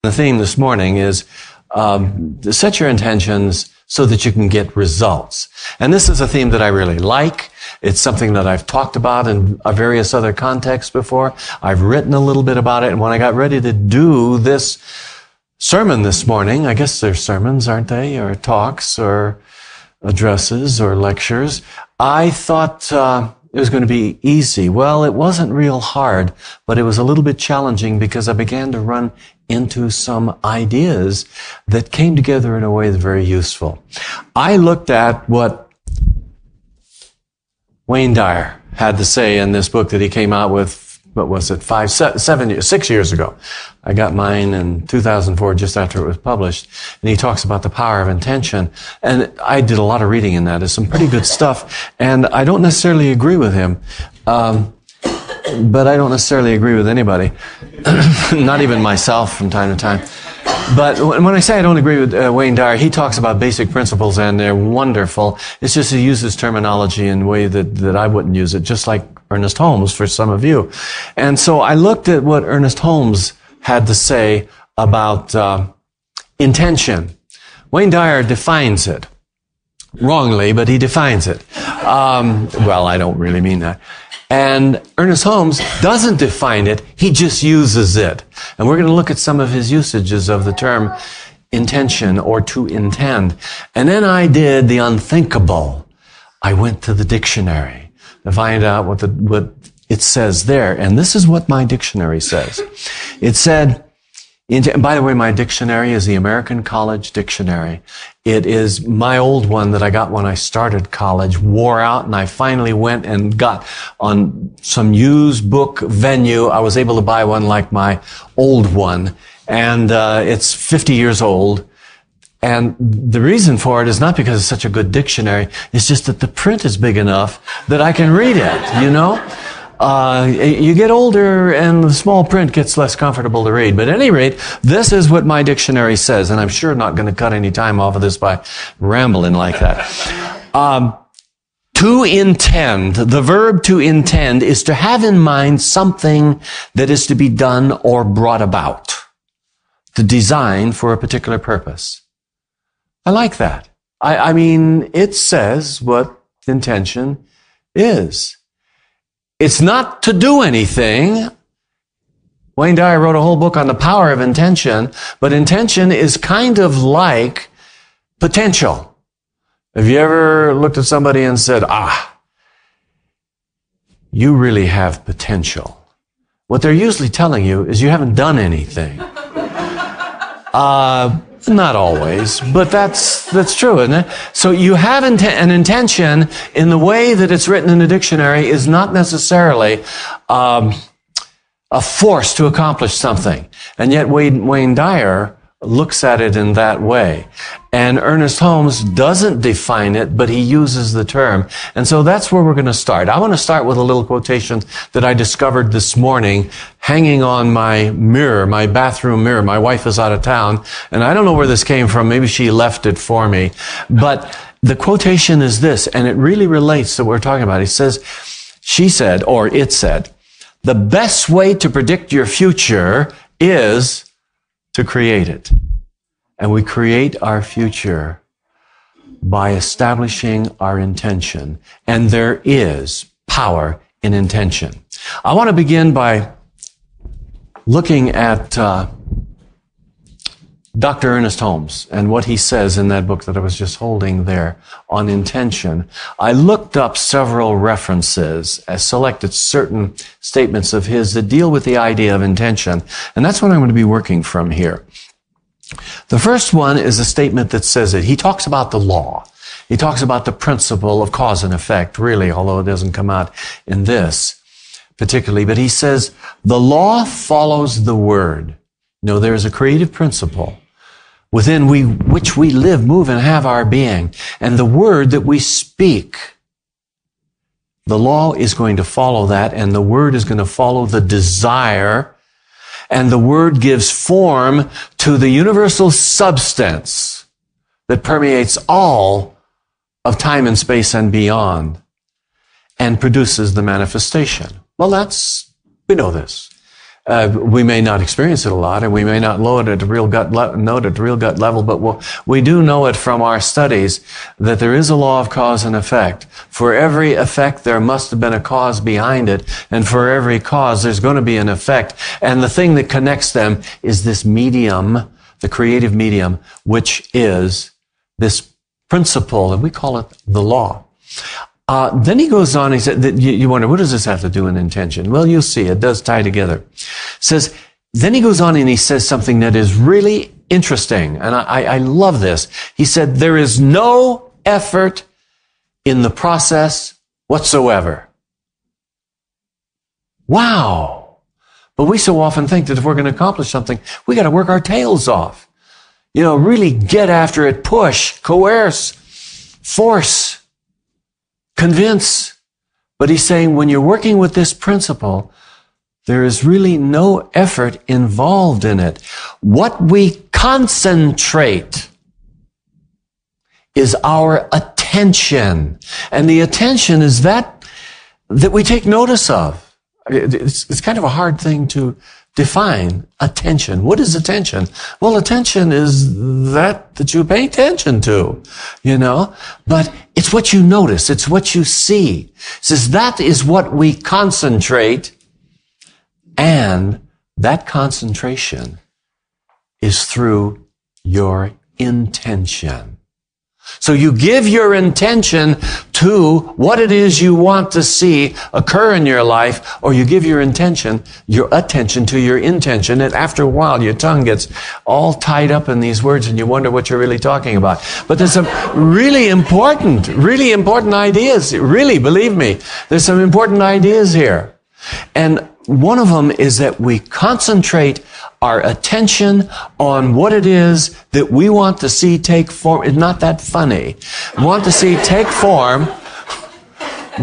The theme this morning is set your intentions so that you can get results. And this is a theme that I really like. It's something that I've talked about in various other contexts before. I've written a little bit about it. And when I got ready to do this sermon this morning, I guess they're sermons, aren't they? Or talks or addresses or lectures. I thought it was going to be easy. Well, it wasn't real hard, but it was a little bit challenging because I began to run into some ideas that came together in a way that's very useful. I looked at what Wayne Dyer had to say in this book that he came out with, what was it, 6 years ago. I got mine in 2004, just after it was published. And he talks about the power of intention. And I did a lot of reading in that. There's some pretty good stuff. And I don't necessarily agree with him. But I don't necessarily agree with anybody. Not even myself from time to time. But when I say I don't agree with Wayne Dyer, he talks about basic principles and they're wonderful. It's just he uses terminology in a way that I wouldn't use it, just like Ernest Holmes for some of you. And so I looked at what Ernest Holmes had to say about intention. Wayne Dyer defines it. Wrongly, but he defines it. Well, I don't really mean that. And Ernest Holmes doesn't define it, he just uses it. And we're going to look at some of his usages of the term intention or to intend. And then I did the unthinkable. I went to the dictionary to find out what it says there. And this is what my dictionary says. It said, and by the way, my dictionary is the American College Dictionary. It is my old one that I got when I started college, wore out, and I finally went and got on some used book venue. I was able to buy one like my old one, and it's 50 years old. And the reason for it is not because it's such a good dictionary. It's just that the print is big enough that I can read it, you know? You get older and the small print gets less comfortable to read. But at any rate, this is what my dictionary says, and I'm sure not going to cut any time off of this by rambling like that. To intend, the verb to intend is to have in mind something that is to be done or brought about, to design for a particular purpose. I like that. I mean, it says what intention is. It's not to do anything. Wayne Dyer wrote a whole book on the power of intention, but intention is kind of like potential. Have you ever looked at somebody and said, you really have potential? What they're usually telling you is you haven't done anything. Not always, but that's true, isn't it? So you have an intention in the way that it's written in the dictionary is not necessarily a force to accomplish something. And yet Wayne Dyer looks at it in that way. And Ernest Holmes doesn't define it, but he uses the term. And so that's where we're going to start. I want to start with a little quotation that I discovered this morning hanging on my mirror, my bathroom mirror. My wife is out of town, and I don't know where this came from. Maybe she left it for me. But the quotation is this, and it really relates to what we're talking about. It says, she said, or it said, the best way to predict your future is to create it. And we create our future by establishing our intention. And there is power in intention. I want to begin by looking at Dr. Ernest Holmes and what he says in that book that I was just holding there on intention. I looked up several references, selected certain statements of his that deal with the idea of intention, and that's what I'm going to be working from here. The first one is a statement that says that he talks about the law. He talks about the principle of cause and effect, really, although it doesn't come out in this particularly, but he says, the law follows the word. You know, there is a creative principle within which we live, move, and have our being. And the word that we speak, the law is going to follow that, and the word is going to follow the desire, and the word gives form to the universal substance that permeates all of time and space and beyond, and produces the manifestation. Well, we know this. We may not experience it a lot, and we may not know it at a real gut level, but we do know it from our studies that there is a law of cause and effect. For every effect, there must have been a cause behind it, and for every cause, there's going to be an effect. And the thing that connects them is this medium, the creative medium, which is this principle, and we call it the law. Then he goes on, he said, you wonder, what does this have to do with intention? Well, you'll see, it does tie together. Then he goes on and he says something that is really interesting, and I love this. He said, there is no effort in the process whatsoever. Wow! But we so often think that if we're going to accomplish something, we got to work our tails off. Really get after it, push, coerce, force, convince. But he's saying when you're working with this principle, there is really no effort involved in it. What we concentrate is our attention. And the attention is that we take notice of. It's kind of a hard thing to define, attention. What is attention? Well, attention is that you pay attention to, but it's what you notice. It's what you see. It says that is what we concentrate, and that concentration is through your intention. So you give your intention to what it is you want to see occur in your life, or you give your attention to your intention, and after a while your tongue gets all tied up in these words and you wonder what you're really talking about. But there's some really important ideas. Really, believe me, there's some important ideas here. And one of them is that we concentrate our attention on what it is that we want to see take form. It's not that funny. We want to see take form,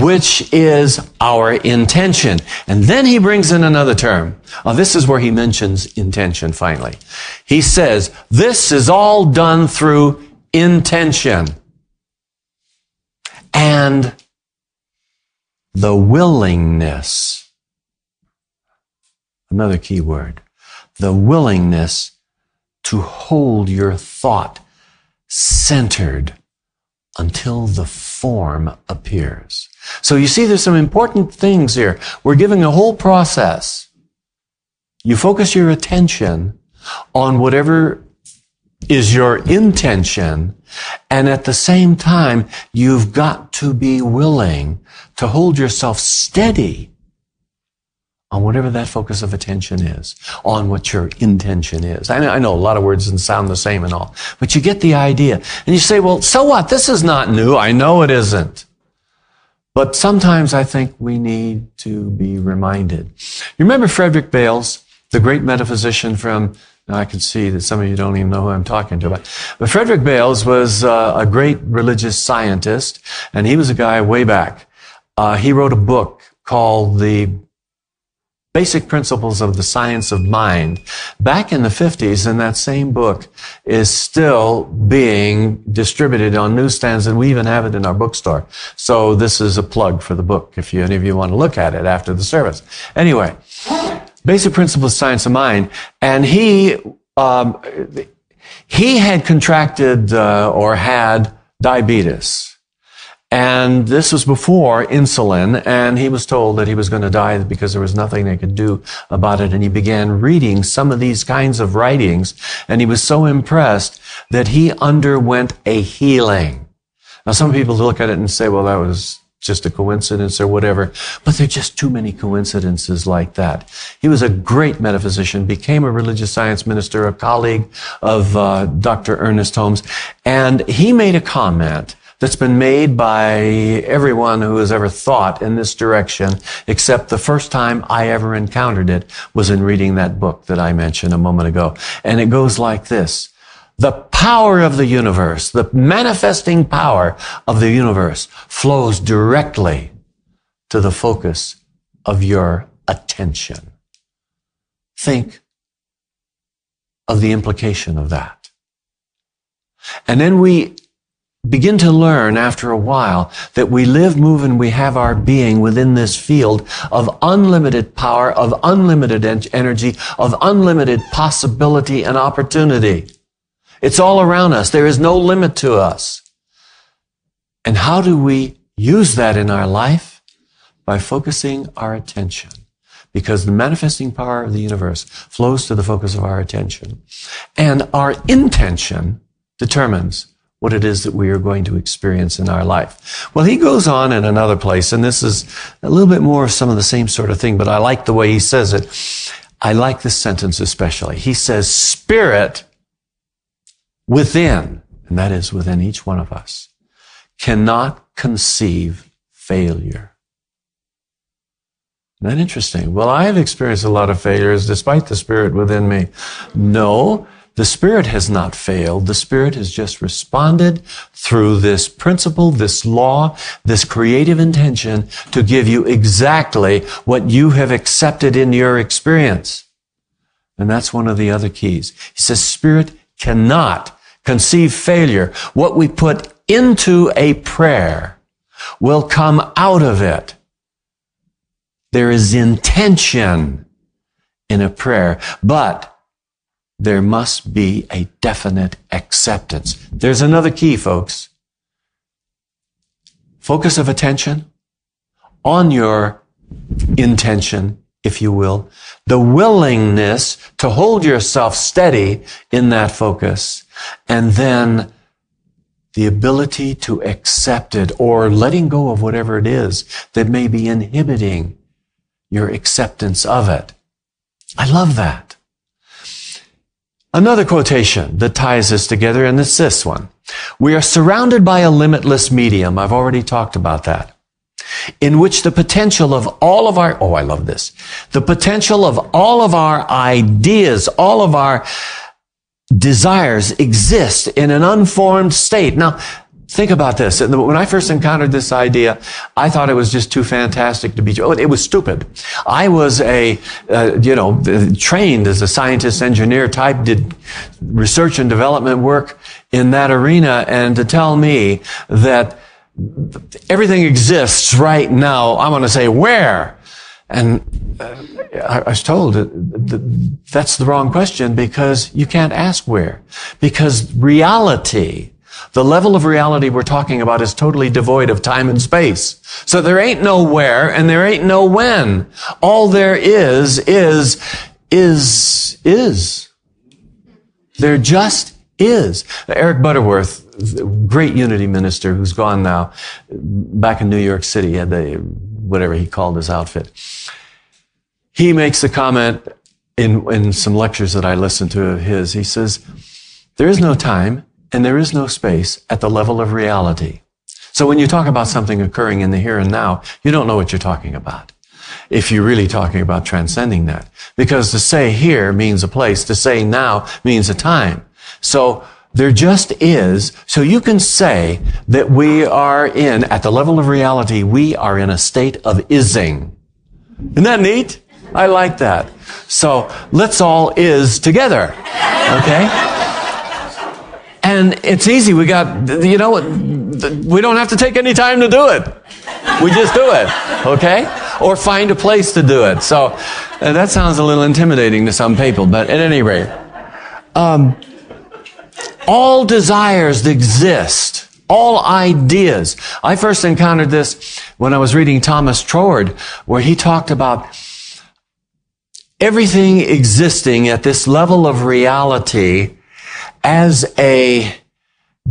which is our intention. And then he brings in another term. This is where he mentions intention finally. He says, this is all done through intention and the willingness. Another key word. The willingness to hold your thought centered until the form appears. So you see, there's some important things here. We're giving a whole process. You focus your attention on whatever is your intention, and at the same time, you've got to be willing to hold yourself steady on whatever that focus of attention is, on what your intention is. I know a lot of words and sound the same and all, but you get the idea. And you say, well, so what? This is not new. I know it isn't. But sometimes I think we need to be reminded. You remember Frederick Bales, the great metaphysician from, I can see that some of you don't even know who I'm talking to about. But Frederick Bales was a great religious scientist, and he was a guy way back. He wrote a book called The Basic Principles of the Science of Mind. Back in the 50s, and that same book is still being distributed on newsstands, and we even have it in our bookstore. So this is a plug for the book, if any of you want to look at it after the service. Anyway, Basic Principles of Science of Mind, and he had contracted or had diabetes. And this was before insulin, and he was told that he was going to die because there was nothing they could do about it. And he began reading some of these kinds of writings, and he was so impressed that he underwent a healing. Now, some people look at it and say, well, that was just a coincidence or whatever, but there are just too many coincidences like that. He was a great metaphysician, became a religious science minister, a colleague of Dr. Ernest Holmes, and he made a comment that's been made by everyone who has ever thought in this direction, except the first time I ever encountered it was in reading that book that I mentioned a moment ago. And it goes like this. The power of the universe, the manifesting power of the universe flows directly to the focus of your attention. Think of the implication of that. And then we begin to learn after a while that we live, move, and we have our being within this field of unlimited power, of unlimited energy, of unlimited possibility and opportunity. It's all around us. There is no limit to us. And how do we use that in our life? By focusing our attention. Because the manifesting power of the universe flows to the focus of our attention. And our intention determines what it is that we are going to experience in our life. Well, he goes on in another place, and this is a little bit more of some of the same sort of thing, but I like the way he says it. I like this sentence especially. He says, spirit within, and that is within each one of us, cannot conceive failure. Isn't that interesting? Well, I have experienced a lot of failures despite the spirit within me. No, the Spirit has not failed. The Spirit has just responded through this principle, this law, this creative intention to give you exactly what you have accepted in your experience. And that's one of the other keys. He says, Spirit cannot conceive failure. What we put into a prayer will come out of it. There is intention in a prayer, but there must be a definite acceptance. There's another key, folks. Focus of attention on your intention, if you will. The willingness to hold yourself steady in that focus. And then the ability to accept it or letting go of whatever it is that may be inhibiting your acceptance of it. I love that. Another quotation that ties this together, and it's this one. We are surrounded by a limitless medium. I've already talked about that. In which the potential of all of our, I love this. The potential of all of our ideas, all of our desires exist in an unformed state. Now, think about this. When I first encountered this idea, I thought it was just too fantastic to be true. It was stupid. I was trained as a scientist, engineer type, did research and development work in that arena, and to tell me that everything exists right now, I want to say, where? And I was told that's the wrong question because you can't ask where. Because reality, the level of reality we're talking about is totally devoid of time and space. So there ain't no where and there ain't no when. All there is. There just is. Eric Butterworth, great Unity minister who's gone now, back in New York City, had whatever he called his outfit. He makes a comment in some lectures that I listened to of his. He says, there is no time and there is no space at the level of reality. So when you talk about something occurring in the here and now, you don't know what you're talking about. If you're really talking about transcending that. Because to say here means a place, to say now means a time. So there just is. So you can say that we are at the level of reality, we are in a state of ising. Isn't that neat? I like that. So let's all is together. Okay? And it's easy. We don't have to take any time to do it. We just do it. Okay? Or find a place to do it. So that sounds a little intimidating to some people, but at any rate, all desires exist. All ideas. I first encountered this when I was reading Thomas Troward, where he talked about everything existing at this level of reality as a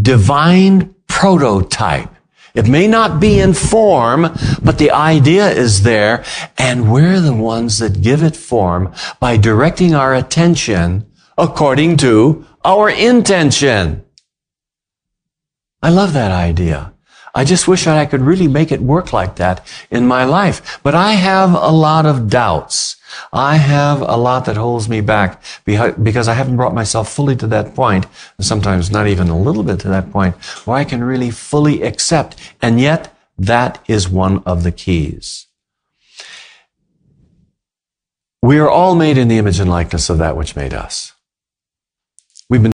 divine prototype. It may not be in form, but the idea is there, and we're the ones that give it form by directing our attention according to our intention. I love that idea. I just wish that I could really make it work like that in my life. But I have a lot of doubts. I have a lot that holds me back because I haven't brought myself fully to that point, and sometimes not even a little bit to that point, where I can really fully accept. And yet, that is one of the keys. We are all made in the image and likeness of that which made us.